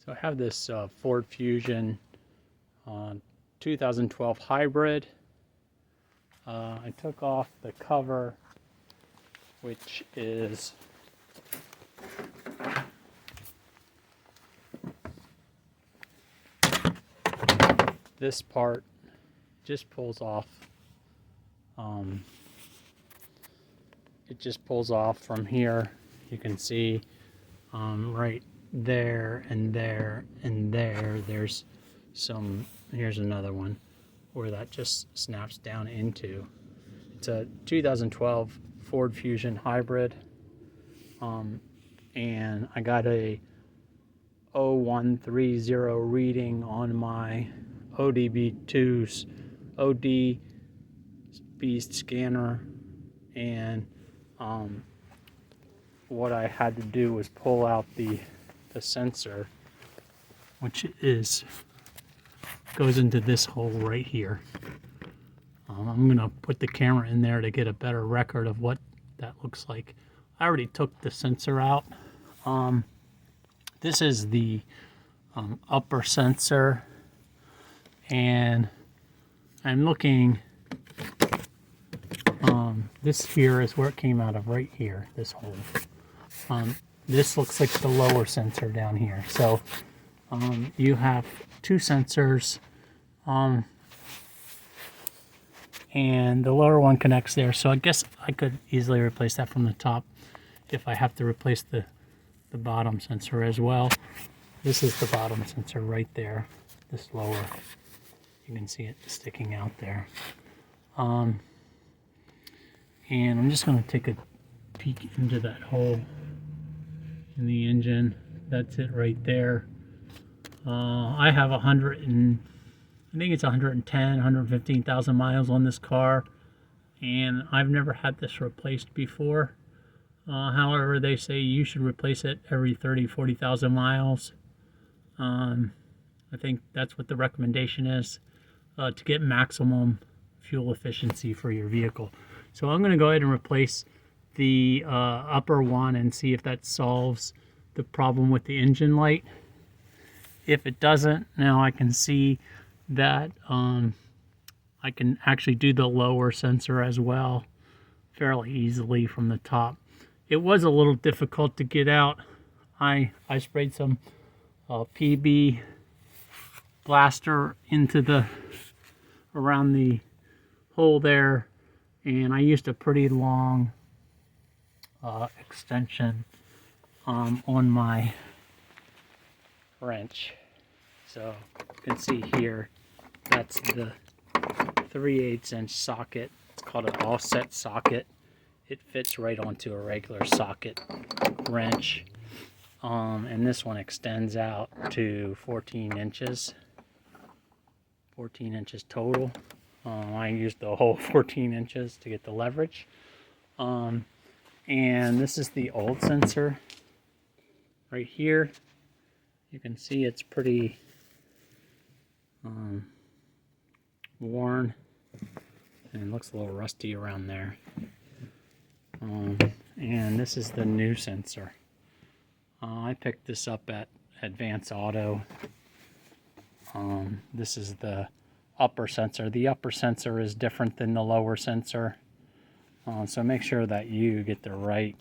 So I have this Ford Fusion 2012 hybrid. I took off the cover, which is this part. Just pulls off. It just pulls off from here. You can see right there and there and there. There's some. Here's another one where that just snaps down into. It's a 2012 Ford Fusion hybrid, and I got a 0130 reading on my ODB2's ODB scanner, and what I had to do was pull out the sensor, which goes into this hole right here. I'm gonna put the camera in there to get a better record of what that looks like. I already took the sensor out. This is the upper sensor, and I'm looking. This here is where it came out of, right here, this hole. This looks like the lower sensor down here. So you have two sensors, and the lower one connects there. So I guess I could easily replace that from the top if I have to replace the bottom sensor as well. This is the bottom sensor right there, this lower. You can see it sticking out there. And I'm just going to take a peek into that hole in the engine. That's it right there. I have I think it's 115,000 miles on this car, and I've never had this replaced before. However, they say you should replace it every 40,000 miles. I think that's what the recommendation is to get maximum fuel efficiency for your vehicle. So I'm going to go ahead and replace the upper one and see if that solves the problem with the engine light. If it doesn't, now I can see that I can actually do the lower sensor as well fairly easily from the top. It was a little difficult to get out. I sprayed some PB blaster into around the hole there, and I used a pretty long extension on my wrench. So you can see here, that's the 3/8 inch socket. It's called an offset socket. It fits right onto a regular socket wrench. And this one extends out to 14 inches. 14 inches total. I used the whole 14 inches to get the leverage. And this is the old sensor right here. You can see it's pretty worn and looks a little rusty around there. And this is the new sensor. I picked this up at Advance Auto. This is the upper sensor. The upper sensor is different than the lower sensor. So make sure that you get the right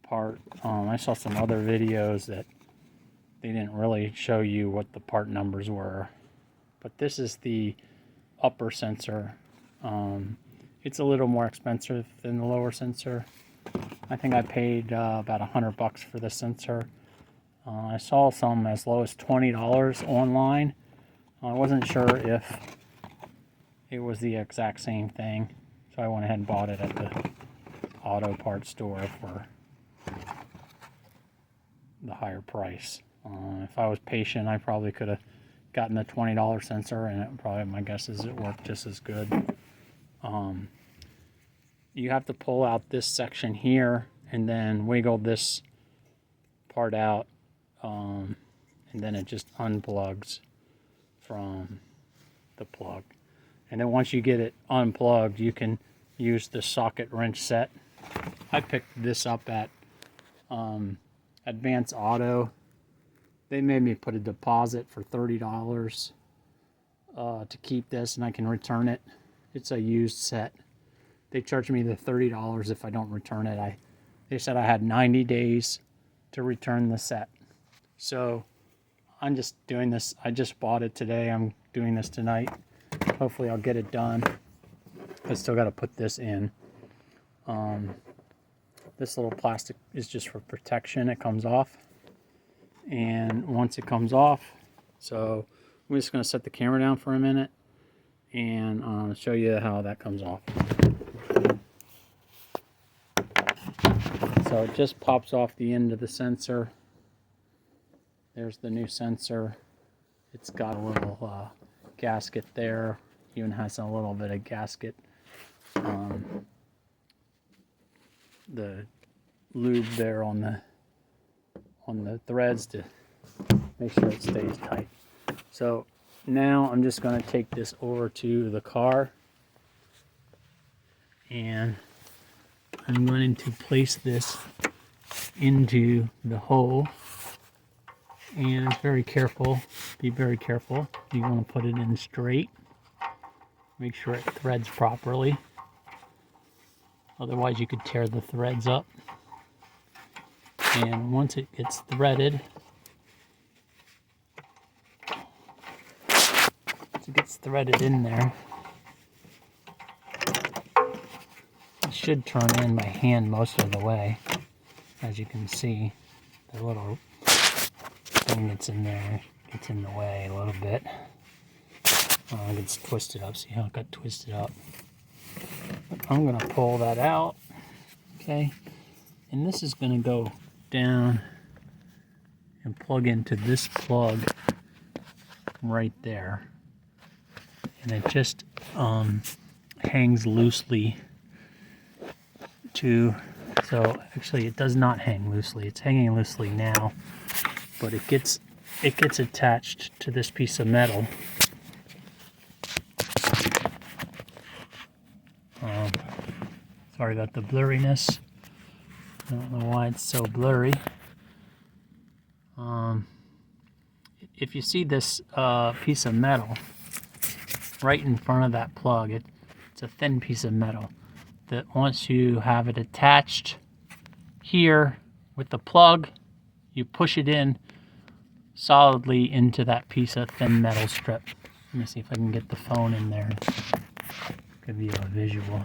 part. I saw some other videos that they didn't really show you what the part numbers were. But this is the upper sensor. It's a little more expensive than the lower sensor. I think I paid about $100 for the sensor. I saw some as low as $20 online. I wasn't sure if it was the exact same thing, so I went ahead and bought it at the auto parts store for the higher price. If I was patient, I probably could have gotten the $20 sensor, and my guess is it worked just as good. You have to pull out this section here and then wiggle this part out, and then it just unplugs from the plug. And then once you get it unplugged, you can use the socket wrench set. I picked this up at Advance Auto. they made me put a deposit for $30 to keep this, and I can return it. It's a used set. They charged me the $30 if I don't return it. They said I had 90 days to return the set. So I'm just doing this. I just bought it today. I'm doing this tonight. Hopefully I'll get it done. I still got to put this in. This little plastic is just for protection. It comes off. And once it comes off, so I'm just going to set the camera down for a minute and show you how that comes off. So it just pops off the end of the sensor. There's the new sensor. It's got a little gasket there. Even has a little bit of gasket. The lube there on the threads to make sure it stays tight. So now I'm just going to take this over to the car, and I'm going to place this into the hole, and it's very careful. Be very careful. You want to put it in straight. Make sure it threads properly. Otherwise you could tear the threads up. And once it gets threaded, in there, it should turn in by hand most of the way. As you can see, the little thing that's in there gets in the way a little bit. It gets twisted up. See how it got twisted up? I'm going to pull that out. Okay. And this is going to go down and plug into this plug right there. And it just hangs loosely to, so actually it does not hang loosely. It's hanging loosely now, but it gets attached to this piece of metal. Sorry about the blurriness. I don't know why it's so blurry. If you see this piece of metal right in front of that plug, it's a thin piece of metal that once you have it attached here with the plug, you push it in solidly into that piece of thin metal strip. Let me see if I can get the phone in there. Give you a visual.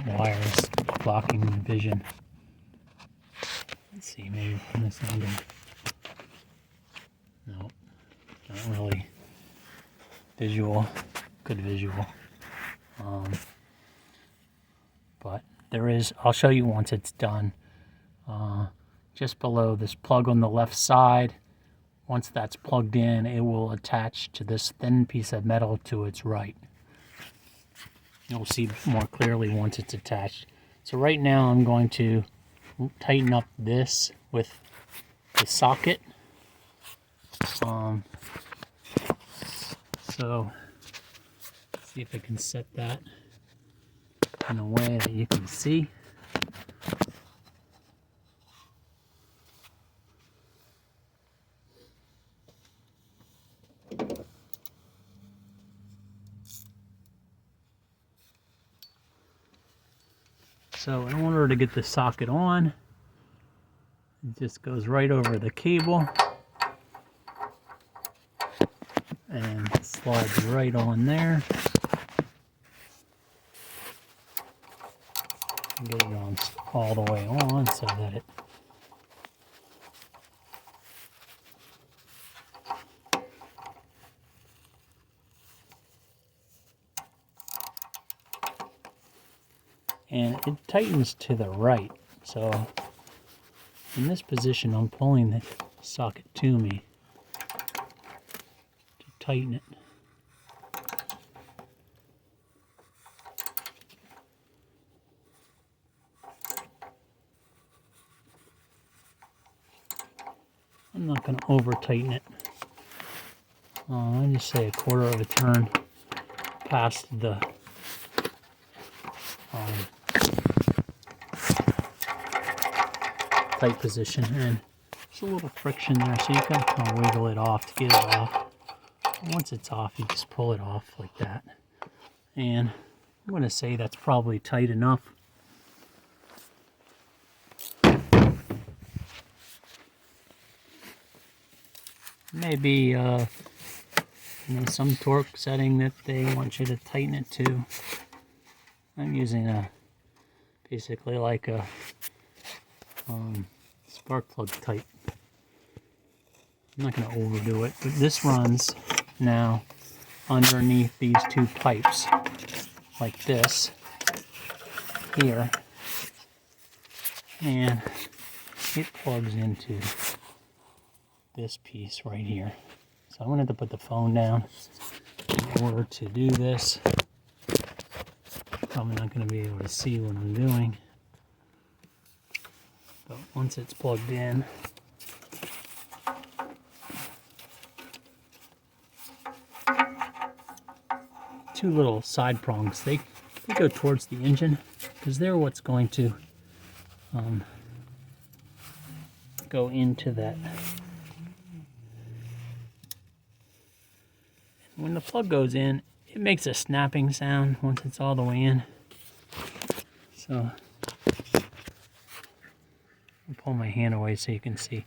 Wires blocking vision. Let's see, maybe from this angle. No, not really visual. Good visual. But there is, I'll show you once it's done. Just below this plug on the left side, once that's plugged in, it will attach to this thin piece of metal to its right. You'll see more clearly once it's attached. So right now I'm going to tighten up this with the socket. So let's see if I can set that in a way that you can see. So in order to get the socket on, it just goes right over the cable and slides right on there. Get it on all the way on so that it and it tightens to the right. So in this position, I'm pulling the socket to me to tighten it. I'm not going to over tighten it. I just say a quarter of a turn past the tight position, and there's a little friction there, so you gotta kind of wiggle it off to get it off. And once it's off, you just pull it off like that. And I'm gonna say that's probably tight enough. Maybe some torque setting that they want you to tighten it to. I'm using basically like a spark plug type. I'm not going to overdo it, but this runs now underneath these two pipes like this here, and it plugs into this piece right here. So I'm going to have to put the phone down in order to do this. Probably not going to be able to see what I'm doing, but once it's plugged in, two little side prongs, they go towards the engine because they're what's going to go into that. When the plug goes in, it makes a snapping sound once it's all the way in. So I'll pull my hand away so you can see.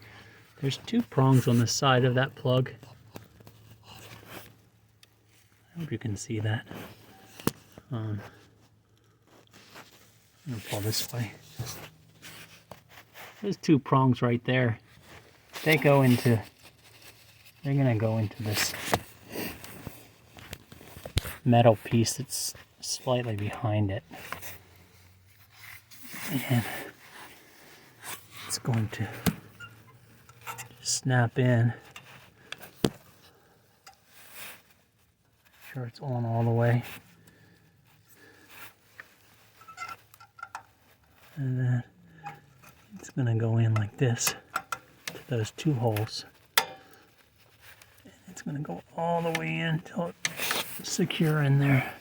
There's two prongs on the side of that plug. I hope you can see that. I'm gonna pull this way. There's two prongs right there. They're gonna go into this metal piece that's slightly behind it, and it's going to snap in. Make sure it's on all the way, and then it's going to go in like this to those two holes, and it's going to go all the way in until it's secure in there.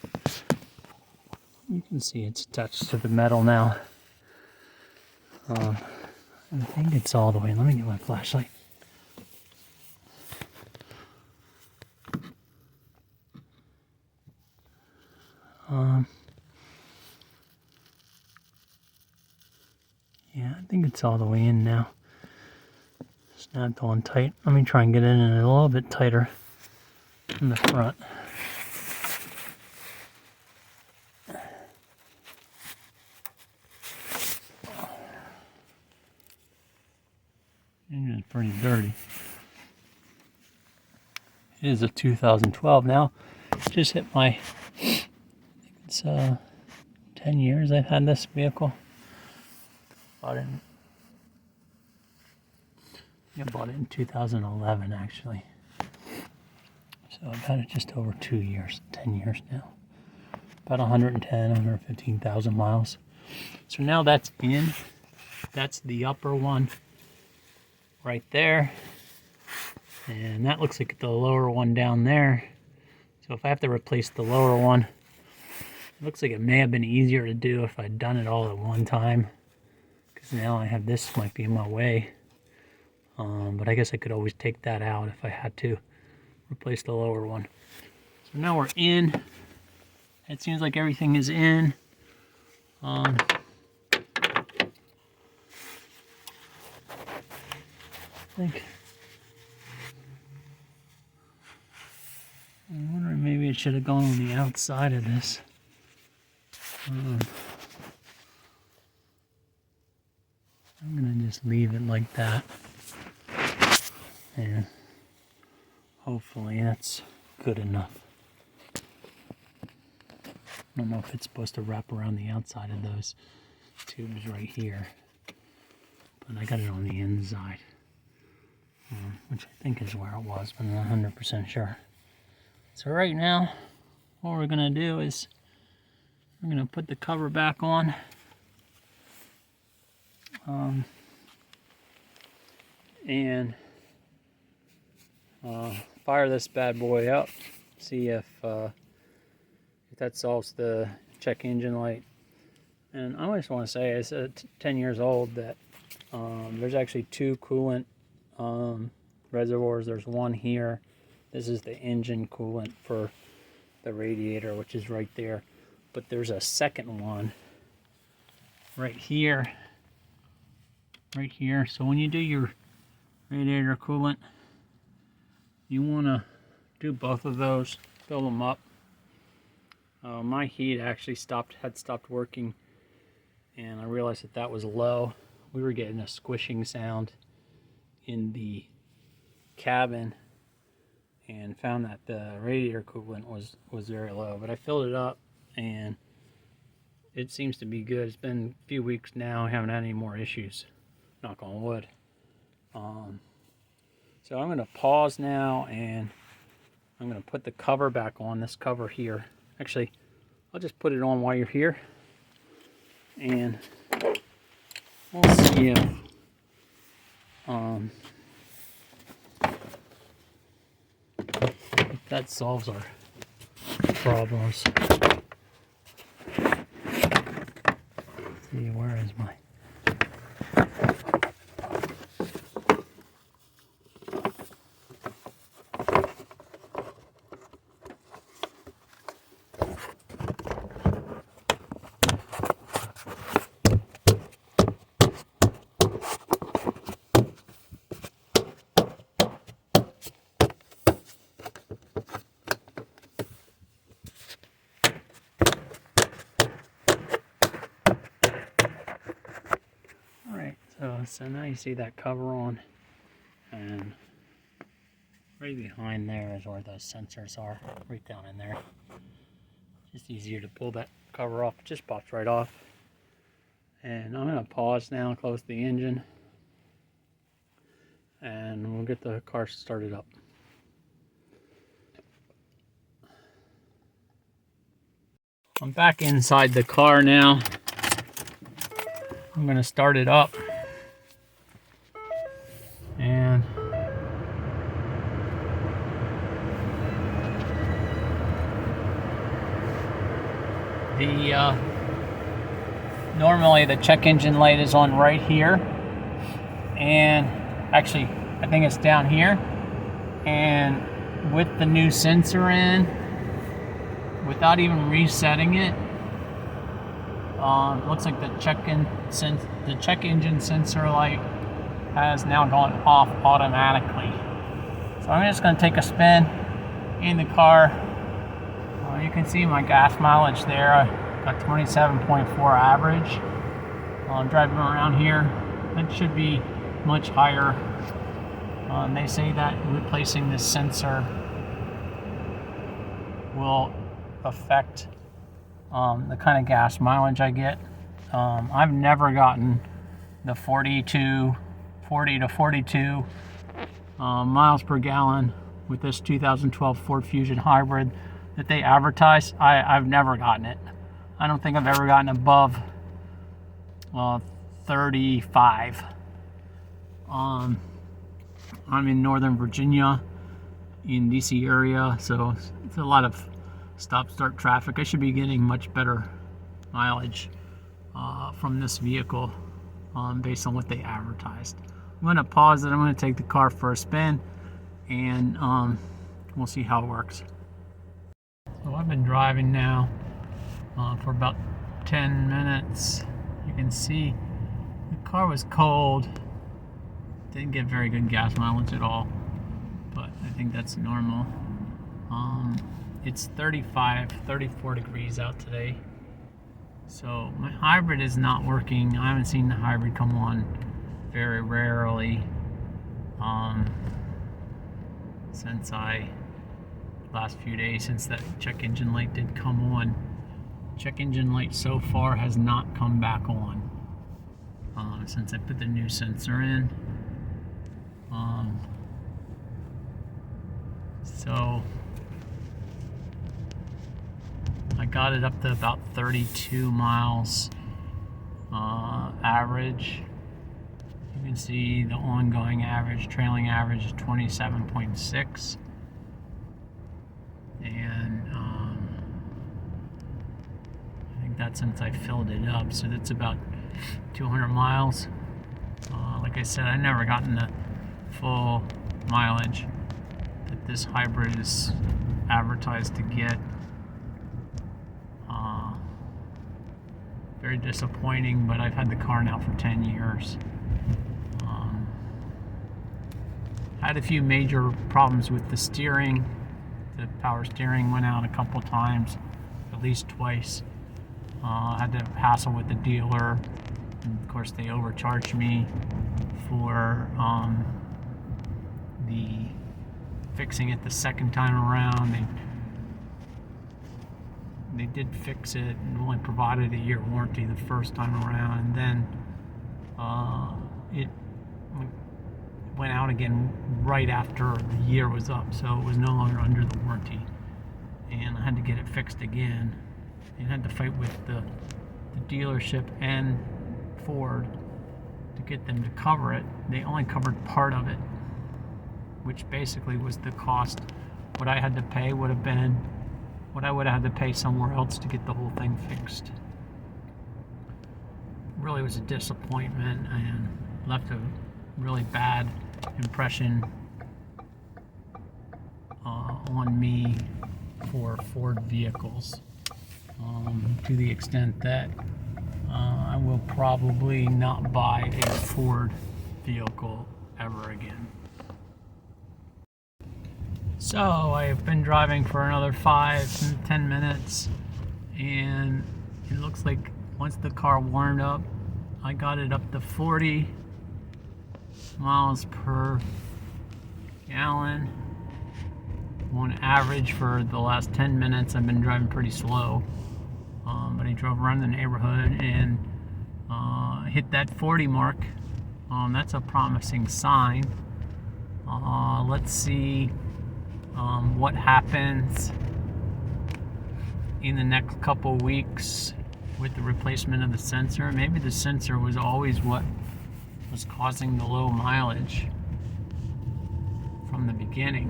You can see it's attached to the metal now. I think it's all the way. Let me get my flashlight. Yeah, I think it's all the way in now. Snapped on tight. Let me try and get it in a little bit tighter in the front. Engine's pretty dirty. It is a 2012 now. Just hit my, I think it's 10 years I've had this vehicle. I bought it in 2011 actually. So I've had it just over 2 years, 10 years now. About 115,000 miles. So now that's in. That's the upper one right there. And that looks like the lower one down there. So if I have to replace the lower one, it looks like it may have been easier to do if I'd done it all at one time. Because now I have this might be in my way. But I guess I could always take that out if I had to replace the lower one. So now we're in. It seems like everything is in. I think I'm wondering maybe it should have gone on the outside of this. I'm gonna just leave it like that, and hopefully that's good enough. I don't know if it's supposed to wrap around the outside of those tubes right here, but I got it on the inside, which I think is where it was, but I'm not 100% sure. So right now, what we're gonna do is we're gonna put the cover back on. And fire this bad boy up, see if that solves the check engine light. And I just want to say it's 10 years old, that There's actually two coolant reservoirs. There's one here. This is the engine coolant for the radiator, which is right there. But there's a second one right here. Right here. So when you do your radiator coolant, you want to do both of those, fill them up. My heat actually had stopped working, and I realized that was low. We were getting a squishing sound in the cabin, and found that the radiator coolant was very low. But I filled it up, and it seems to be good. It's been a few weeks now. I haven't had any more issues. Knock on wood. So I'm going to pause now, and I'm going to put the cover back on, this cover here. Actually, I'll just put it on while you're here, and we'll see if that solves our problems. Let's see, where is my... So now you see that cover on, and right behind there is where those sensors are, right down in there. Just easier to pull that cover off. It just pops right off. And I'm going to pause now, close the engine, and we'll get the car started up. I'm back inside the car now. I'm going to start it up. And normally the check engine light is on right here, and actually I think it's down here, and with the new sensor in, without even resetting it, looks like the check engine sensor light has now gone off automatically. So I'm just going to take a spin in the car. You can see my gas mileage there. I got 27.4 average. I'm driving around here. It should be much higher. They say that replacing this sensor will affect the kind of gas mileage I get. I've never gotten the 40 to 42 miles per gallon with this 2012 Ford Fusion Hybrid that they advertise. I've never gotten it. I don't think I've ever gotten above 35. I'm in Northern Virginia, in DC area, so it's a lot of stop-start traffic. I should be getting much better mileage from this vehicle based on what they advertised. I'm going to pause it. I'm going to take the car for a spin, and we'll see how it works. So I've been driving now for about 10 minutes. You can see the car was cold. Didn't get very good gas mileage at all, but I think that's normal. It's 34 degrees out today. So my hybrid is not working. I haven't seen the hybrid come on very rarely since last few days, since that check engine light did come on. Check engine light so far has not come back on since I put the new sensor in. So I got it up to about 32 miles average. You can see the ongoing average, trailing average is 27.6. And I think that's since I filled it up, so that's about 200 miles. like I said, I never gotten the full mileage that this hybrid is advertised to get. Very disappointing, but I've had the car now for 10 years. I had a few major problems with the steering. The power steering went out a couple times, at least twice. I had to hassle with the dealer. And of course, they overcharged me for the fixing it the second time around. They did fix it and only provided a year warranty the first time around, and then it went out again right after the year was up, so it was no longer under the warranty, and I had to get it fixed again, and had to fight with the dealership and Ford to get them to cover it. They only covered part of it, which basically was the cost. What I had to pay would have been what I would have had to pay somewhere else to get the whole thing fixed. Really was a disappointment and left a really bad impression on me for Ford vehicles, to the extent that I will probably not buy a Ford vehicle ever again. So I have been driving for another 5-10 minutes, and it looks like once the car warmed up, I got it up to 40 miles per gallon. On average, for the last 10 minutes, I've been driving pretty slow, but I drove around the neighborhood and hit that 40 mark. That's a promising sign. Let's see what happens in the next couple weeks with the replacement of the sensor. Maybe the sensor was always what was causing the low mileage from the beginning.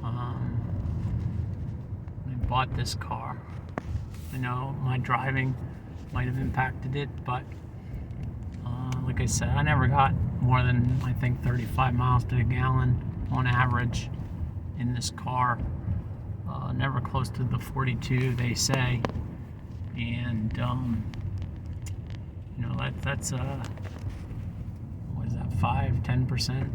I bought this car. I know my driving might have impacted it, but like I said, I never got more than, I think, 35 miles to the gallon on average in this car. Never close to the 42 they say, and you know, that's what is that, 5-10%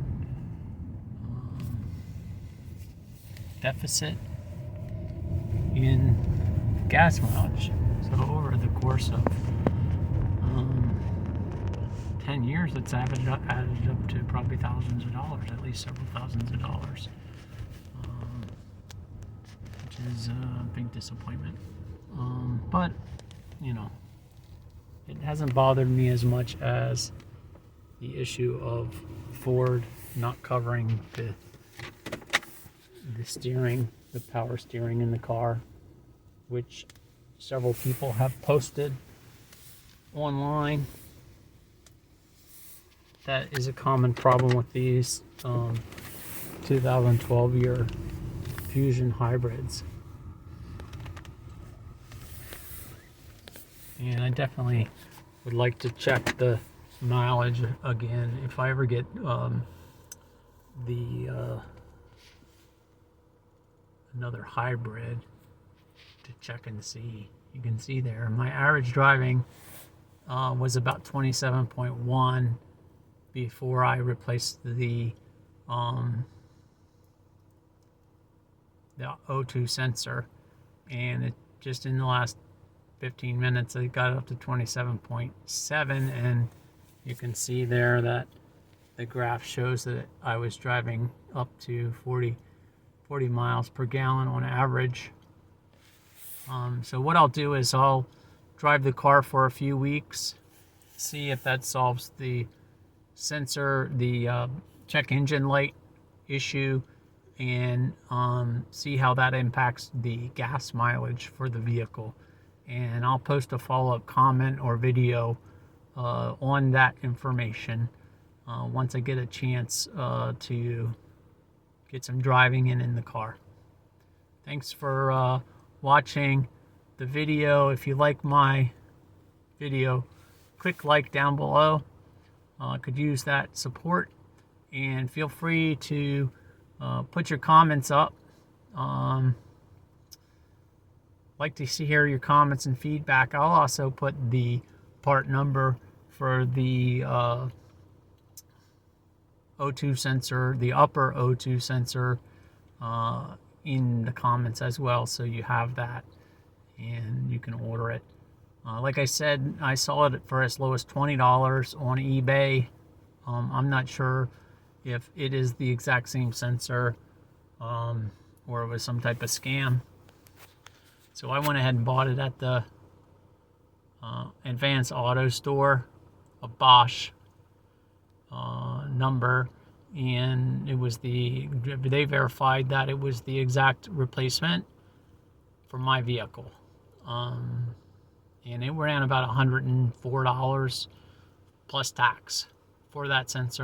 deficit in gas mileage. So over the course of 10 years, it's added up to probably thousands of dollars, at least several thousands of dollars, which is a big disappointment. But, you know, it hasn't bothered me as much as the issue of Ford not covering the steering, the power steering in the car, which several people have posted online. That is a common problem with these 2012 year Fusion hybrids. And I definitely would like to check the mileage again if I ever get another hybrid to check and see. You can see there my average driving was about 27.1 before I replaced the O2 sensor, and it just in the last 15 minutes I got up to 27.7, and you can see there that the graph shows that I was driving up to 40 miles per gallon on average. So what I'll do is I'll drive the car for a few weeks, see if that solves the sensor, the check engine light issue, and see how that impacts the gas mileage for the vehicle. And I'll post a follow-up comment or video on that information once I get a chance to get some driving in the car. Thanks for watching the video. If you like my video, click like down below. could use that support. And feel free to put your comments up. Like to hear your comments and feedback. I'll also put the part number for the O2 sensor, the upper O2 sensor, in the comments as well, so you have that and you can order it. Like I said, I saw it for as low as $20 on eBay. I'm not sure if it is the exact same sensor or it was some type of scam. So I went ahead and bought it at the Advanced Auto Store, a Bosch number, and it was they verified that it was the exact replacement for my vehicle. And it ran about $104 plus tax for that sensor.